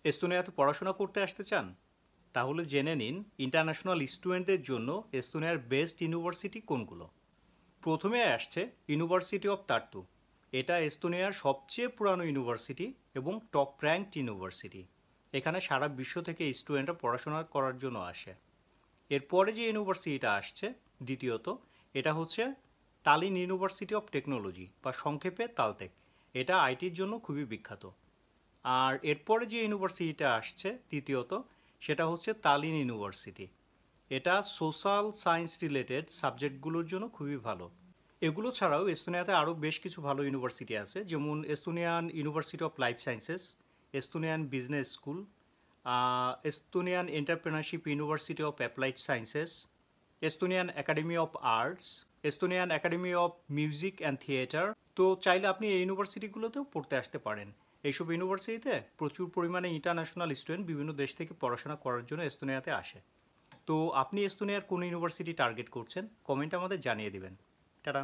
এস্তোনিয়াতে পড়াশোনা করতে আসতে চান? তাহলে জেনে নিন ইন্টারন্যাশনাল স্টুডেন্টদের জন্য এস্তোনিয়ার বেস্ট ইউনিভার্সিটি কোনগুলো। প্রথমে আসছে ইউনিভার্সিটি অফ তার্তু। এটা এস্তোনিয়ার সবচেয়ে পুরানো ইউনিভার্সিটি এবং টপ র্যাঙ্কড ইউনিভার্সিটি। এখানে সারা বিশ্ব থেকে স্টুডেন্টরা পড়াশোনা করার জন্য আসে। এরপরে যে ইউনিভার্সিটিটা আসছে দ্বিতীয়ত, এটা হচ্ছে তালিন ইউনিভার্সিটি অফ টেকনোলজি বা সংক্ষেপে তালতেক। এটা আইটির জন্য খুবই বিখ্যাত। আর এরপরে যে ইউনিভার্সিটিটা আসছে তৃতীয়ত, সেটা হচ্ছে তালিন ইউনিভার্সিটি। এটা সোশ্যাল সায়েন্স রিলেটেড সাবজেক্টগুলোর জন্য খুবই ভালো। এগুলো ছাড়াও এস্তোনিয়াতে আরও বেশ কিছু ভালো ইউনিভার্সিটি আছে, যেমন Estonian university of life sciences, Estonian business school, Estonian entrepreneurship university of applied sciences, Estonian academy of arts, Estonian academy of music and theatre. তো চাইলে আপনি এই ইউনিভার্সিটিগুলোতেও পড়তে আসতে পারেন। এইসব ইউনিভার্সিটিতে প্রচুর পরিমাণে ইন্টারন্যাশনাল স্টুডেন্ট বিভিন্ন দেশ থেকে পড়াশোনা করার জন্য এস্তোনিয়াতে আসে। তো আপনি এস্তোনিয়ার কোন ইউনিভার্সিটি টার্গেট করছেন, কমেন্টে আমাদের জানিয়ে দিবেন। টাটা।